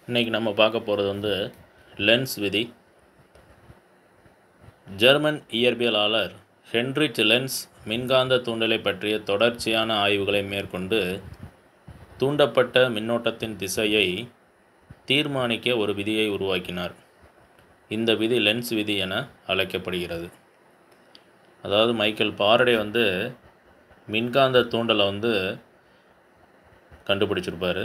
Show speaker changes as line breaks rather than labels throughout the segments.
இன்றைக்கி நம்ம பார்க்க போகிறது வந்து லென்ஸ் விதி. ஜெர்மன் இயற்பியலாளர் ஹென்ரிச் லென்ஸ் மின்காந்த தூண்டலை பற்றிய தொடர்ச்சியான ஆய்வுகளை மேற்கொண்டு தூண்டப்பட்ட மின்னோட்டத்தின் திசையை தீர்மானிக்க ஒரு விதியை உருவாக்கினார். இந்த விதி லென்ஸ் விதி என அழைக்கப்படுகிறது. அதாவது மைக்கேல் ஃபாரடே வந்து மின்காந்த தூண்டலை கண்டுபிடிச்சிருப்பார்.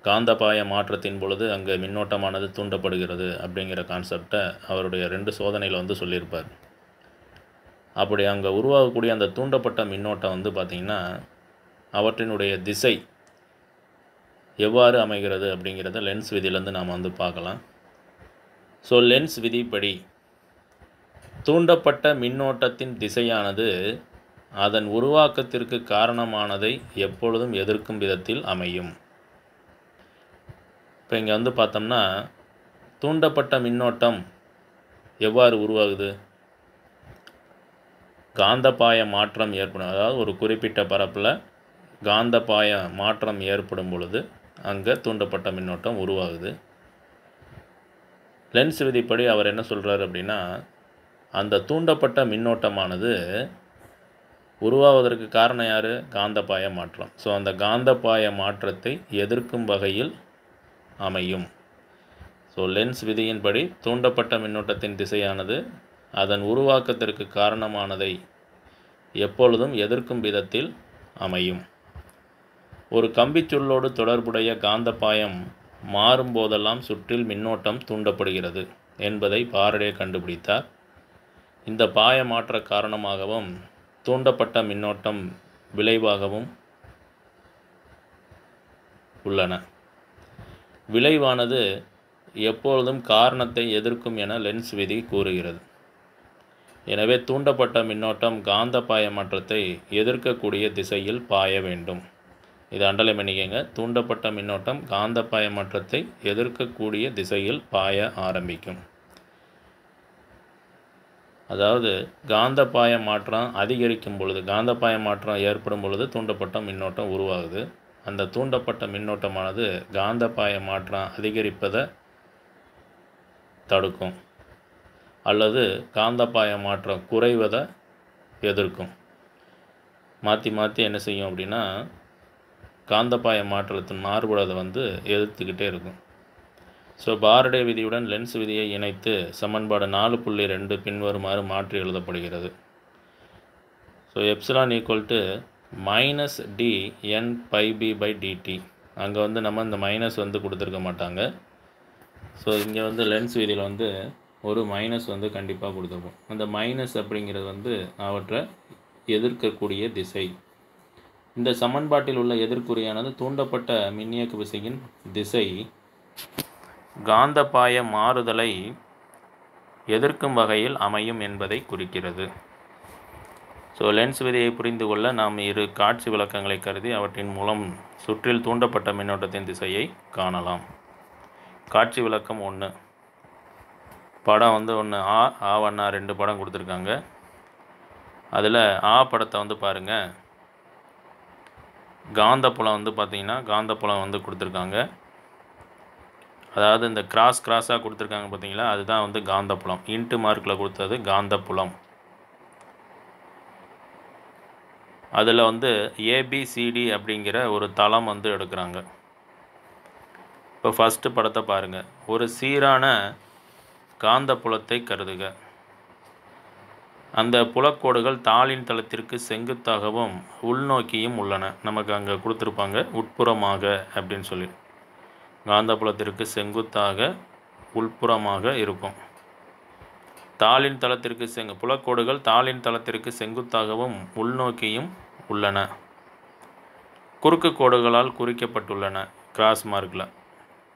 காந்தப்பாய மாற்றத்தின் பொழுது அங்கே மின்னோட்டமானது தூண்டப்படுகிறது அப்படிங்கிற கான்செப்டை அவருடைய 2 சோதனையில் சொல்லியிருப்பார். அப்படி அங்கே உருவாகக்கூடிய அந்த தூண்டப்பட்ட மின்னோட்டம் பார்த்திங்கன்னா அவற்றினுடைய திசை எவ்வாறு அமைகிறது அப்படிங்கிறத லென்ஸ் விதியிலேருந்து நாம் பார்க்கலாம். ஸோ லென்ஸ் விதிப்படி தூண்டப்பட்ட மின்னோட்டத்தின் திசையானது அதன் உருவாக்கத்திற்கு காரணமானதை எப்பொழுதும் எதிர்க்கும் விதத்தில் அமையும். இப்போ இங்கே பார்த்தோம்னா தூண்டப்பட்ட மின்னோட்டம் எவ்வாறு உருவாகுது? காந்தப்பாய மாற்றம் ஏற்படும். அதாவது ஒரு குறிப்பிட்ட பரப்பில் காந்தப்பாய மாற்றம் ஏற்படும் பொழுது அங்கே தூண்டப்பட்ட மின்னோட்டம் உருவாகுது. லென்ஸ் விதிப்படி அவர் என்ன சொல்கிறார் அப்படின்னா, அந்த தூண்டப்பட்ட மின்னோட்டமானது உருவாவதற்கு காரணம் யார்? காந்தப்பாய மாற்றம். ஸோ அந்த காந்தப்பாய மாற்றத்தை எதிர்க்கும் வகையில் அமையும். ஸோ லென்ஸ் விதியின்படி தூண்டப்பட்ட மின்னோட்டத்தின் திசையானது அதன் உருவாக்கத்திற்கு காரணமானதை எப்பொழுதும் எதிர்க்கும் விதத்தில் அமையும். ஒரு கம்பிச்சுருளோடு தொடர்புடைய காந்தப்பாயம் மாறும்போதெல்லாம் சுற்றில் மின்னோட்டம் தூண்டப்படுகிறது என்பதை ஃபாரடே கண்டுபிடித்தார். இந்த பாய மாற்ற காரணமாகவும் தூண்டப்பட்ட மின்னோட்டம் விளைவாகவும் உள்ளன. விளைவானது எப்பொழுதும் காரணத்தை எதிர்க்கும் என லென்ஸ் விதி கூறுகிறது. எனவே தூண்டப்பட்ட மின்னோட்டம் காந்தப்பாய மாற்றத்தை எதிர்க்கக்கூடிய திசையில் பாய வேண்டும். இது அண்டர்லைன் பண்ணிக்கங்க. தூண்டப்பட்ட மின்னோட்டம் காந்தப்பாய மாற்றத்தை எதிர்க்கக்கூடிய திசையில் பாய ஆரம்பிக்கும். அதாவது காந்தப்பாய மாற்றம் அதிகரிக்கும் பொழுது, காந்தப்பாய மாற்றம் ஏற்படும் பொழுது தூண்டப்பட்ட மின்னோட்டம் உருவாகுது. அந்த தூண்டப்பட்ட மின்னோட்டமானது காந்தப்பாய மாற்றம் அதிகரிப்பதை தடுக்கும் அல்லது காந்தப்பாய மாற்றம் குறைவதை எதிர்க்கும். மாற்றி மாற்றி என்ன செய்யும் அப்படின்னா காந்தப்பாய மாற்றத்தின் மாறுபடுவதை எதிர்த்துக்கிட்டே இருக்கும். ஸோ ஃபாரடே விதியுடன் லென்ஸ் விதியை இணைத்து சமன்பாடு 4.2 பின்வருமாறு மாற்றி எழுதப்படுகிறது. So epsilon equal minus d n by p by dt. அங்கே நம்ம இந்த மைனஸ் கொடுத்துருக்க மாட்டாங்க. ஸோ இங்கே லென்ஸ் விதியில் ஒரு மைனஸ் கண்டிப்பாக கொடுத்துருப்போம். அந்த மைனஸ் அப்படிங்கிறது அவற்றை எதிர்க்கக்கூடிய திசை. இந்த சமன்பாட்டில் உள்ள எதிர்க்குறியானது தூண்டப்பட்ட மின்னியக்கு விசையின் திசை காந்தப்பாய மாறுதலை எதிர்க்கும் வகையில் அமையும் என்பதை குறிக்கிறது. ஸோ லென்ஸ் விதியை புரிந்து கொள்ள நாம் 2 காட்சி விளக்கங்களை கருதி அவற்றின் மூலம் சுற்றில் தூண்டப்பட்ட மின்னோட்டத்தின் திசையை காணலாம். காட்சி விளக்கம் 1. படம் 1 ஆ 1 2 படம் கொடுத்துருக்காங்க. அதில் ஆ படத்தை பாருங்கள். காந்தப்புலம் பார்த்திங்கன்னா காந்தப்புலம் கொடுத்துருக்காங்க. அதாவது இந்த கிராஸாக கொடுத்துருக்காங்க பார்த்தீங்களா, அதுதான் காந்தப்புலம். இன்ட்டு மார்க்கில் கொடுத்தது காந்தப்புலம். அதில் ஏபிசிடி அப்படிங்கிற ஒரு தளம் எடுக்கிறாங்க. இப்போ ஃபஸ்ட்டு படத்தை பாருங்கள். ஒரு சீரான காந்தப்புலத்தை கருதுக. அந்த புலக்கோடுகள் தாளின் தளத்திற்கு செங்குத்தாகவும் உள்நோக்கியும் உள்ளன. நமக்கு அங்கே கொடுத்துருப்பாங்க உட்புறமாக அப்படின்னு சொல்லி. காந்தப்புலத்திற்கு செங்குத்தாக உள்புறமாக இருக்கும். தாளின் தளத்திற்கு புலக்கோடுகள் தாளின் தளத்திற்கு செங்குத்தாகவும் உள்நோக்கியும் உள்ளன. குறுக்கு கோடுகளால் குறிக்கப்பட்டுள்ளன கிராஸ் மார்க்கில்.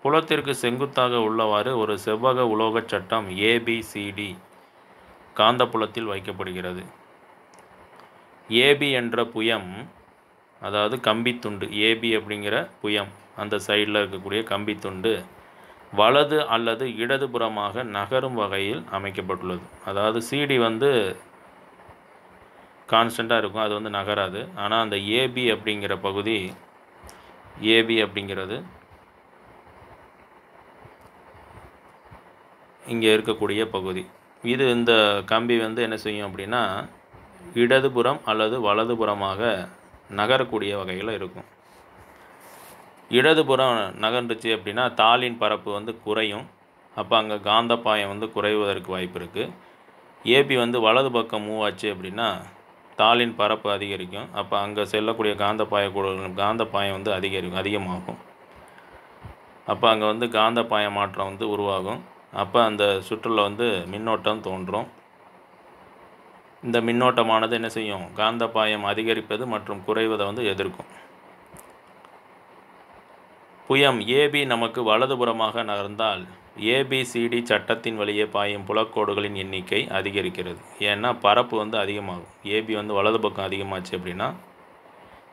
புலத்திற்கு செங்குத்தாக உள்ளவாறு ஒரு செவ்வக உலோக சட்டம் ஏபிசிடி காந்தப்புலத்தில் வைக்கப்படுகிறது. ஏபி என்ற புயம், அதாவது கம்பித்துண்டு, ஏபி அப்படிங்கிற புயம், அந்த சைடில் இருக்கக்கூடிய கம்பித்துண்டு வலது அல்லது இடதுபுறமாக நகரும் வகையில் அமைக்கப்பட்டுள்ளது. அதாவது சிடி கான்ஸ்டண்ட்டாக இருக்கும், அது நகராது. ஆனால் அந்த ஏபி அப்படிங்கிற பகுதி, ஏபி அப்படிங்கிறது இங்கே இருக்கக்கூடிய பகுதி. இந்த கம்பி வந்து என்ன செய்யும் அப்படின்னா இடதுபுறம் அல்லது வலதுபுறமாக நகரக்கூடிய வகையில் இருக்கும். இடதுபுறம் நகர்ந்துச்சு அப்படின்னா தாளின் பரப்பு வந்து குறையும். அப்போ அங்கே காந்தப்பாயம் வந்து குறைவதற்கு வாய்ப்பு இருக்குது. ஏபி வந்து வலது பக்கம் மூவ் ஆச்சு அப்படின்னா தாளின் பரப்பு அதிகரிக்கும். அப்போ அங்கே செல்லக்கூடிய காந்தப்பாயம் வந்து அதிகமாகும். அப்போ அங்கே வந்து காந்தப்பாய மாற்றம் வந்து உருவாகும். அப்போ அந்த சுற்றில் வந்து மின்னோட்டம் தோன்றும். இந்த மின்னோட்டமானது என்ன செய்யும்? காந்தப்பாயம் அதிகரிப்பது மற்றும் குறைவதை வந்து எதிர்க்கும். புயம் ஏபி நமக்கு வலதுபுறமாக நகர்ந்தால் ஏபிசிடி சட்டத்தின் வழியே பாயும் புலக்கோடுகளின் எண்ணிக்கை அதிகரிக்கிறது. ஏன்னா பரப்பு வந்து அதிகமாகும். ஏபி வந்து வலது பக்கம் அதிகமாச்சு அப்படின்னா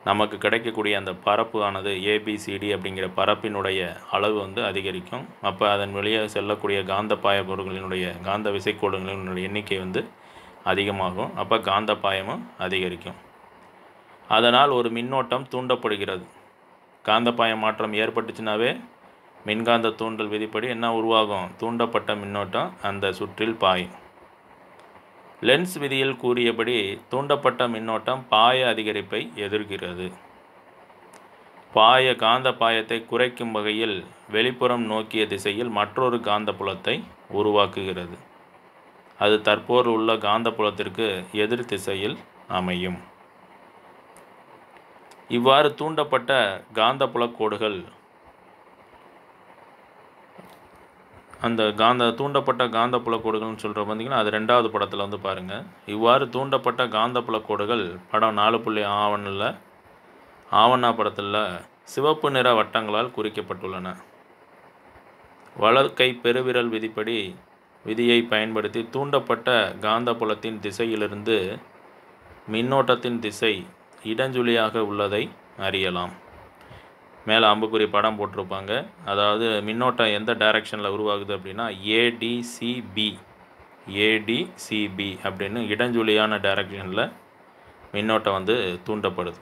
நமக்கு கிடைக்கக்கூடிய அந்த பரப்பு ஆனது ஏபிசிடி அப்படிங்கிற பரப்பினுடைய அளவு வந்து அதிகரிக்கும். அப்போ அதன் வழியே செல்லக்கூடிய காந்தப்பாய பொருட்களினுடைய காந்த விசைக்கோடுகளினுடைய எண்ணிக்கை வந்து அதிகமாகும். அப்போ காந்தப்பாயமும் அதிகரிக்கும். அதனால் ஒரு மின்னோட்டம் தூண்டப்படுகிறது. காந்தப்பாய மாற்றம் ஏற்பட்டுச்சுனாவே மின்காந்த தூண்டல் விதிப்படி என்ன உருவாகும்? தூண்டப்பட்ட மின்னோட்டம் அந்த சுற்றில் பாயும். லென்ஸ் விதியில் கூறியபடி தூண்டப்பட்ட மின்னோட்டம் பாய அதிகரிப்பை எதிர்க்கிறது. காந்த பாயத்தை குறைக்கும் வகையில் வெளிப்புறம் நோக்கிய திசையில் மற்றொரு காந்தப்புலத்தை உருவாக்குகிறது. அது தற்போது உள்ள காந்தப்புலத்திற்கு எதிர் திசையில் அமையும். இவ்வாறு தூண்டப்பட்ட காந்தப்புலக் கோடுகள் தூண்டப்பட்ட காந்தப்புலக் கோடுகள்னு சொல்கிற பார்த்தீங்கன்னா அது 2வது படத்தில் வந்து பாருங்கள். இவ்வாறு தூண்டப்பட்ட காந்தப்புலக் கோடுகள் படம் 4.51 ஆவணா படத்தில் சிவப்பு நிற வட்டங்களால் குறிக்கப்பட்டுள்ளன. வலக்கை பெருவிரல் விதியை பயன்படுத்தி தூண்டப்பட்ட காந்தப்புலத்தின் திசையிலிருந்து மின்னோட்டத்தின் திசை இடஞ்சுழியாக உள்ளதை அறியலாம். மேலே அம்புக்குறி படம் போட்டிருப்பாங்க. அதாவது மின்னோட்டம் எந்த டைரக்ஷனில் உருவாகுது அப்படின்னா ஏடிசிபி அப்படின்னு இடஞ்சுழியான டைரக்ஷனில் மின்னோட்டம் வந்து தூண்டப்படுது.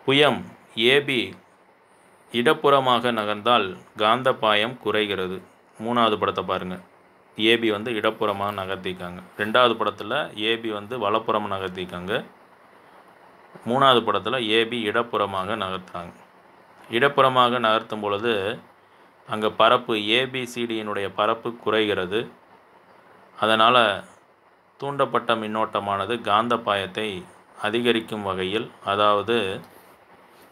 புயம் ஏபி இடப்புறமாக நகர்ந்தால் காந்தப்பாயம் குறைகிறது. 3வது படத்தை பாருங்கள். ஏபி வந்து இடப்புறமாக நகர்த்திக்காங்க. 2வது படத்தில் ஏபி வந்து வலப்புறமாக நகர்த்திக்காங்க. 3வது படத்தில் ஏபி இடப்புறமாக நகர்த்துறாங்க. இடப்புறமாக நகர்த்தும் பொழுது அங்கே பரப்பு ஏபிசிடியினுடைய பரப்பு குறைகிறது. அதனால் தூண்டப்பட்ட மின்னோட்டமானது காந்தப்பாயத்தை அதிகரிக்கும் வகையில், அதாவது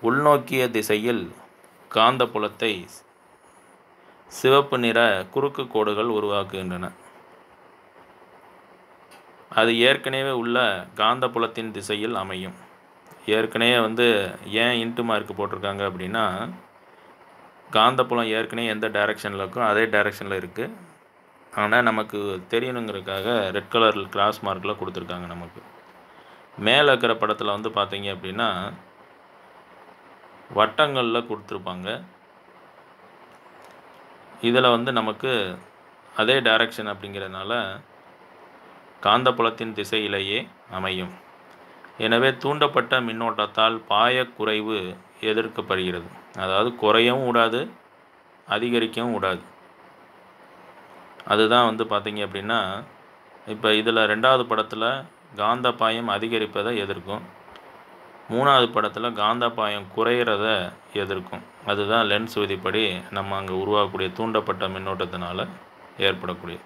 உள்நோக்கிய திசையில் காந்தப்புலத்தை சிவப்பு நிற குறுக்கு கோடுகள் உருவாக்குகின்றன. அது ஏற்கனவே உள்ள காந்தப்புலத்தின் திசையில் அமையும். ஏற்கனவே வந்து ஏன் இன்ட்டு மார்க் போட்டிருக்காங்க அப்படின்னா காந்தப்புலம் ஏற்கனவே எந்த டைரக்ஷனில் இருக்கோ அதே டைரக்ஷனில் இருக்குது. ஆனால் நமக்கு தெரியணுங்கிறதுக்காக ரெட் கலர் கிராஸ் மார்க்கில் கொடுத்துருக்காங்க. நமக்கு மேலே இருக்கிற படத்தில் வந்து பார்த்தீங்க அப்படின்னா வட்டங்களில் கொடுத்துருப்பாங்க. இதில் வந்து நமக்கு அதே டைரக்ஷன் அப்படிங்கிறதுனால காந்தப்புலத்தின் திசையிலேயே அமையும். எனவே தூண்டப்பட்ட மின்னோட்டத்தால் பாயக்குறைவு எதிர்க்கப்படுகிறது. அதாவது குறையவும் கூடாது, அதிகரிக்கவும் கூடாது. அதுதான் வந்து பார்த்தீங்க அப்படின்னா இப்போ இதில் 2வது படத்தில் காந்தப்பாயம் அதிகரிப்பதை எதிர்க்கும். 3வது படத்தில் காந்தப்பாயம் குறையிறத எதிர்க்கும். அதுதான் லென்ஸ் விதிப்படி நம்ம அங்கே உருவாகக்கூடிய தூண்டப்பட்ட மின்னோட்டத்தினால் ஏற்படக்கூடிய.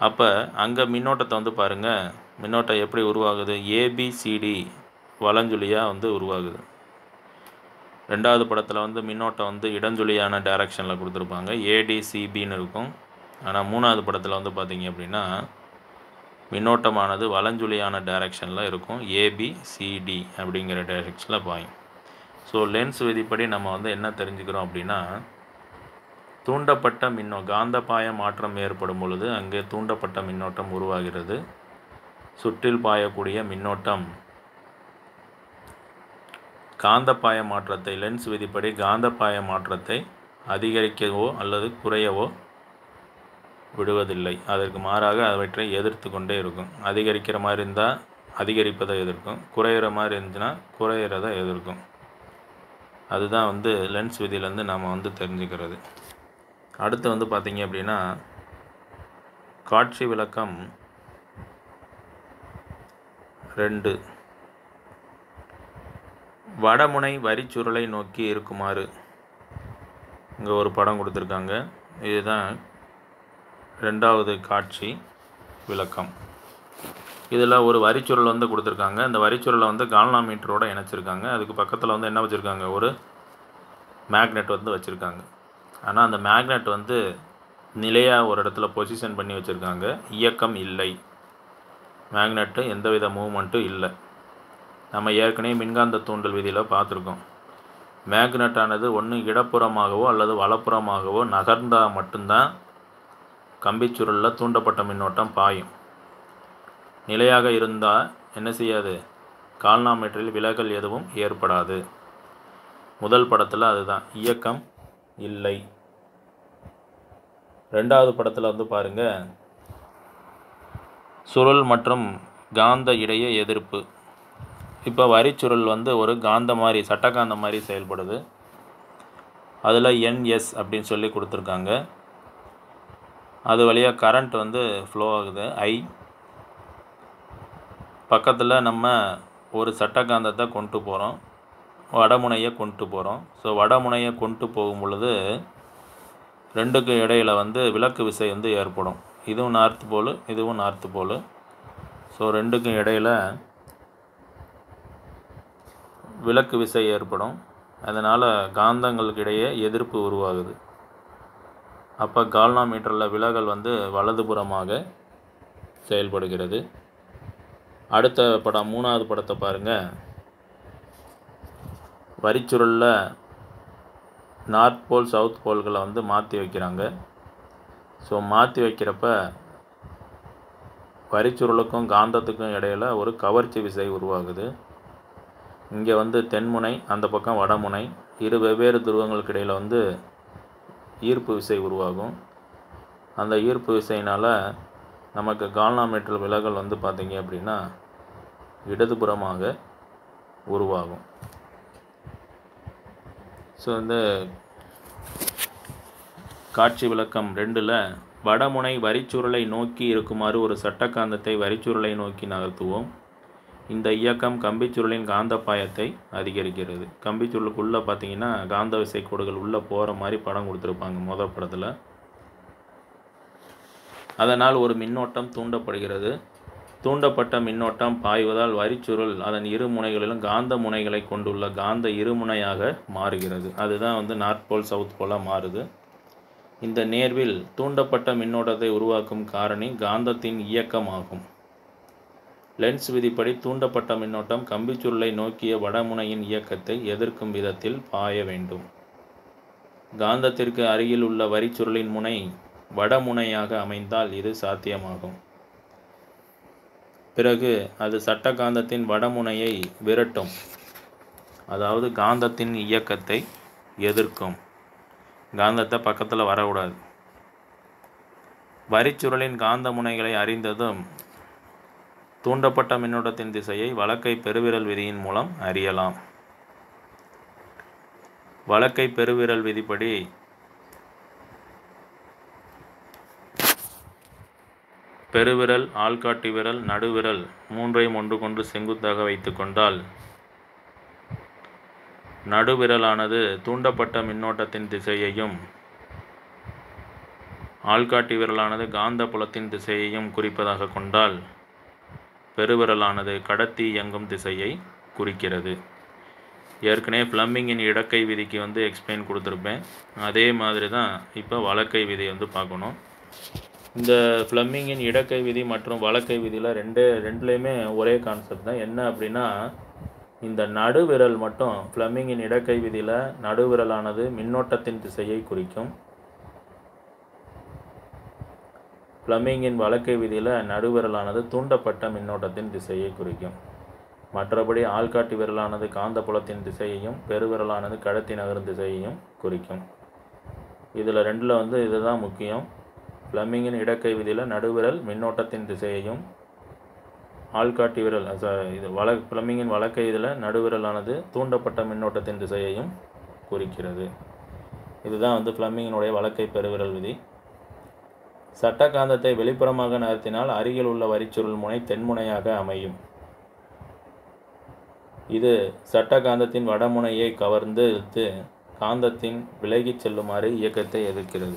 அப்போ அங்கே மின்னோட்டத்தை வந்து பாருங்கள், மின்னோட்டம் எப்படி உருவாகுது? ஏபிசிடி வலஞ்சுழியாக வந்து உருவாகுது. 2வது படத்தில் வந்து மின்னோட்டம் வந்து இடஞ்சுழியான டைரக்ஷனில் கொடுத்துருப்பாங்க, ஏடிசிபின்னு இருக்கும். ஆனால் 3வது படத்தில் வந்து பார்த்திங்க அப்படின்னா மின்னோட்டமானது வலஞ்சுழியான டைரக்ஷனில் இருக்கும், ஏபிசிடி அப்படிங்கிற டைரக்ஷனில் பாயும். ஸோ லென்ஸ் விதிப்படி நம்ம வந்து என்ன தெரிஞ்சுக்கிறோம் அப்படின்னா தூண்டப்பட்ட காந்தப்பாய மாற்றம் ஏற்படும் பொழுது அங்கே தூண்டப்பட்ட மின்னோட்டம் உருவாகிறது. சுற்றில் பாயக்கூடிய மின்னோட்டம் காந்தப்பாய மாற்றத்தை லென்ஸ் விதிப்படி காந்தப்பாய மாற்றத்தை அதிகரிக்கவோ அல்லது குறையவோ விடுவதில்லை. அதற்கு மாறாக அவற்றை எதிர்த்து கொண்டே இருக்கும். அதிகரிக்கிற மாதிரி இருந்தால் அதிகரிப்பதை எதிர்க்கும், குறையிற மாதிரி இருந்துச்சுன்னா குறையிறதை எதிர்க்கும். அதுதான் வந்து லென்ஸ் விதியிலேருந்து நாம் வந்து தெரிஞ்சுக்கிறது. அடுத்து வந்து பார்த்திங்க அப்படின்னா காட்சி விளக்கம் 2 வடமுனை வரிச்சுருளை நோக்கி இருக்குமாறு. இங்கே ஒரு படம் கொடுத்துருக்காங்க. இதுதான் 2வது காட்சி விளக்கம். இதில் ஒரு வரிச்சுருள் வந்து கொடுத்துருக்காங்க. இந்த வரிச்சுருளை வந்து கால்னாமீட்டரோடு இணைச்சிருக்காங்க. அதுக்கு பக்கத்தில் வந்து என்ன வச்சுருக்காங்க, ஒரு மேக்னெட் வந்து வச்சுருக்காங்க. ஆனால் அந்த மேக்னெட் வந்து நிலையாக ஒரு இடத்துல பொசிஷன் பண்ணி வச்சுருக்காங்க. இயக்கம் இல்லை, மேக்னெட்டு எந்தவித மூவ்மெண்ட்டும் இல்லை. நம்ம ஏற்கனவே மின்காந்த தூண்டல் விதியில் பார்த்துருக்கோம். மேக்னெட்டானது ஒன்று இடப்புறமாகவோ அல்லது வலப்புறமாகவோ நகர்ந்தால் மட்டும்தான் கம்பிச்சுருளில் தூண்டப்பட்ட மின்னோட்டம் பாயும். நிலையாக இருந்தால் என்ன செய்யாது, கால்னாமீட்டரில் விலகல் எதுவும் ஏற்படாது. முதல் படத்தில் அதுதான், இயக்கம் இல்லை. 2வது படத்தில் வந்து பாருங்கள், சுருள் மற்றும் காந்த இடையே எதிர்ப்பு. இப்போ வரிச்சுருள் வந்து ஒரு காந்த மாதிரி, சட்டகாந்த மாதிரி செயல்படுது. அதில் NS அப்படின்னு சொல்லி கொடுத்துருக்காங்க. அது வழியாக கரண்ட் வந்து ஃப்ளோ ஆகுது, I. பக்கத்தில் நம்ம ஒரு சட்டகாந்தத்தை கொண்டு போகிறோம், வடமுனையை கொண்டு போகிறோம். ஸோ வடமுனையை கொண்டு போகும் பொழுது ரெண்டுக்கும் இடையில் வந்து விலக்கு விசை வந்து ஏற்படும். இதுவும் நார்த் போல், இதுவும் நார்த் போல். ஸோ ரெண்டுக்கும் இடையில் விலக்கு விசை ஏற்படும். அதனால் காந்தங்களுக்கு இடையே எதிர்ப்பு உருவாகுது. அப்போ கால்னாமீட்டரில் விலகல் வந்து வலதுபுறமாக செயல்படுகிறது. அடுத்த படம் 3வது படத்தை பாருங்கள். வரிச்சுருளில் நார்த் போல் சவுத் போல்களை வந்து மாற்றி வைக்கிறாங்க. ஸோ மாற்றி வைக்கிறப்ப வரிச்சுருளுக்கும் காந்தத்துக்கும் இடையில் ஒரு கவர்ச்சி விசை உருவாகுது. இங்கே வந்து தென்முனை, அந்த பக்கம் வடமுனை, இரு வெவ்வேறு துருவங்களுக்கு இடையில் வந்து ஈர்ப்பு விசை உருவாகும். அந்த ஈர்ப்பு விசையினால் நமக்கு கால்னாமீட்டர் விலகல் வந்து பார்த்திங்க அப்படின்னா இடதுபுறமாக உருவாகும். ஸோ இந்த காட்சி விளக்கம் 2ல் வடமுனை வரிச்சுருளை நோக்கி இருக்குமாறு ஒரு சட்டகாந்தத்தை வரிச்சுருளை நோக்கி நகர்த்துவோம். இந்த இயக்கம் கம்பிச்சுருளின் காந்தப்பாயத்தை அதிகரிக்கிறது. கம்பிச்சுருளுக்குள்ளே பார்த்திங்கன்னா காந்த விசை கோடுகள் உள்ளே போகிற மாதிரி படம் கொடுத்துருப்பாங்க முதல் படத்தில். அதனால் ஒரு மின்னோட்டம் தூண்டப்படுகிறது. தூண்டப்பட்ட மின்னோட்டம் பாய்வதால் வரிச்சுருள் அதன் இரு முனைகளிலும் காந்த முனைகளை கொண்டுள்ள காந்த இருமுனையாக மாறுகிறது. அதுதான் வந்து நார்த் போல் சவுத் போலாக மாறுது. இந்த நேர்வில் தூண்டப்பட்ட மின்னோட்டத்தை உருவாக்கும் காரணி காந்தத்தின் இயக்கமாகும். லென்ஸ் விதிப்படி தூண்டப்பட்ட மின்னோட்டம் கம்பிச்சுருளை நோக்கிய வடமுனையின் இயக்கத்தை எதிர்க்கும் விதத்தில் பாய வேண்டும். காந்தத்திற்கு அருகில் உள்ள வரிச்சுருளின் முனை வடமுனையாக அமைந்தால் இது சாத்தியமாகும். பிறகு அது சட்டகாந்தத்தின் வடமுனையை விரட்டும், அதாவது காந்தத்தின் இயக்கத்தை எதிர்க்கும். காந்தத்தை பக்கத்தில் வரக்கூடாது. வரிச்சுருளின் காந்த முனைகளை அறிந்ததும் தூண்டப்பட்ட மின்னோட்டத்தின் திசையை வலக்கை பெருவிரல் விதியின் மூலம் அறியலாம். வலக்கை பெருவிரல் விதிப்படி பெருவிரல், ஆள்காட்டி விரல், நடுவிரல் மூன்றையும் ஒன்று கொண்டு செங்குத்தாக வைத்து கொண்டால் நடுவிரலானது தூண்டப்பட்ட மின்னோட்டத்தின் திசையையும் ஆள்காட்டி விரலானது காந்த புலத்தின் திசையையும் குறிப்பதாக கொண்டால் பெருவிரலானது கடத்தி இயங்கும் திசையை குறிக்கிறது. ஏற்கனவே ஃப்ளெமிங்கின் இடக்கை விதிக்கு வந்து எக்ஸ்பிளைன் கொடுத்துருப்பேன். அதே மாதிரி தான் இப்போ வலக்கை விதி வந்து பார்க்கணும். இந்த ஃப்ளெமிங்கின் இடக்கை விதி மற்றும் வலக்கை விதியில் ரெண்டுலேயுமே ஒரே கான்செப்ட் தான். என்ன அப்படின்னா, இந்த நடுவிரல் மட்டும் ஃப்ளெமிங்கின் இடக்கை விதியில் நடுவிரலானது மின்னோட்டத்தின் திசையை குறிக்கும். ஃப்ளெமிங்கின் வலக்கை விதியில் நடுவிரலானது தூண்டப்பட்ட மின்னோட்டத்தின் திசையை குறிக்கும். மற்றபடி ஆள்காட்டி விரலானது காந்தப்புலத்தின் திசையையும் பெருவிரலானது கடத்தி நகரும் திசையையும் குறிக்கும். இதில் ரெண்டில் வந்து இதுதான் முக்கியம். ஃப்ளெமிங்கின் இடக்கை விதியில் நடுவிரல் மின்னோட்டத்தின் திசையையும், ஆள்காட்டி விரல் ஃப்ளெமிங்கின் வலக்கை இதில் நடுவிரலானது தூண்டப்பட்ட மின்னோட்டத்தின் திசையையும் குறிக்கிறது. இதுதான் வந்து ஃப்ளெமிங்கினுடைய வலக்கை பெருவிரல் விதி. சட்ட காந்தத்தை வெளிப்புறமாக நகர்த்தினால் அருகில் உள்ள வரிச்சுருள் முனை தென்முனையாக அமையும். இது சட்ட காந்தத்தின் வடமுனையை கவர்ந்து இழுத்து காந்தத்தின் விலகிச் செல்லுமாறு இயக்கத்தை எதிர்க்கிறது.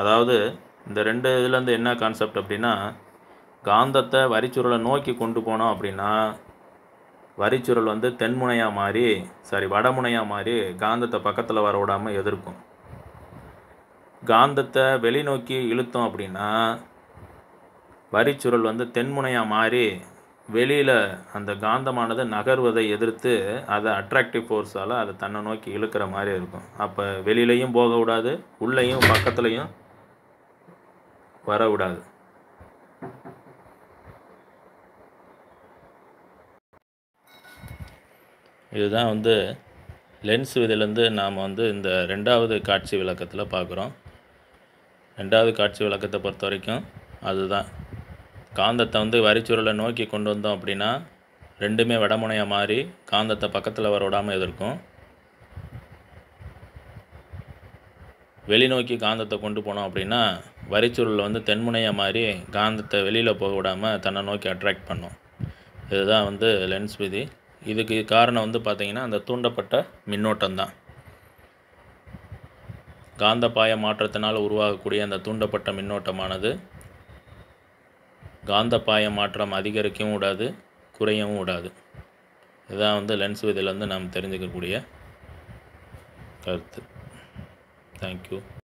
அதாவது இந்த ரெண்டு இதுலேருந்து என்ன கான்செப்ட் அப்படின்னா, காந்தத்தை வரிச்சுருளை நோக்கி கொண்டு போனோம் அப்படின்னா வரிச்சுருள் வந்து தென்முனையாக மாறி வடமுனையாக மாறி காந்தத்தை பக்கத்தில் வர விடாமல் எதிர்க்கும். காந்தத்தை வெளிநோக்கி இழுத்தோம் அப்படின்னா வரிச்சுருள் வந்து தென்முனையாக மாறி வெளியில் அந்த காந்தமானது நகர்வதை எதிர்த்து அதை அட்ராக்டிவ் ஃபோர்ஸால் அதை தன்னை நோக்கி இழுக்கிற மாதிரி இருக்கும். அப்போ வெளியிலையும் போக விடாது, உள்ளேயும் பக்கத்துலையும் வர விடாது. இதுதான் வந்து லென்ஸ் விதிலேருந்து நாம் வந்து இந்த ரெண்டாவது காட்சி விளக்கத்தில் பார்க்குறோம். ரெண்டாவது காட்சி விளக்கத்தை பொறுத்த வரைக்கும் அதுதான், காந்தத்தை வந்து வரிச்சுருளை நோக்கி கொண்டு வந்தோம் அப்படின்னா ரெண்டுமே வடமுனையாக மாறி காந்தத்தை பக்கத்தில் வர விடாமல் எதிர்க்கும். வெளிநோக்கி காந்தத்தை கொண்டு போனோம் அப்படின்னா வரிச்சுருளில் வந்து தென்முனையாக மாறி காந்தத்தை வெளியில் போக விடாமல் தன்னை நோக்கி அட்ராக்ட் பண்ணும். இதுதான் வந்து லென்ஸ் விதி. இதுக்கு காரணம் வந்து பார்த்திங்கன்னா அந்த தூண்டப்பட்ட மின்னோட்டம் தான். காந்தப்பாய மாற்றத்தினால் உருவாகக்கூடிய அந்த தூண்டப்பட்ட மின்னோட்டமானது காந்தப்பாய மாற்றம் அதிகரிக்கவும் விடாது, குறையவும் விடாது. இதுதான் வந்து லென்ஸ் விதியிலேருந்து நாம் தெரிஞ்சுக்கக்கூடிய கருத்து. தேங்க்யூ.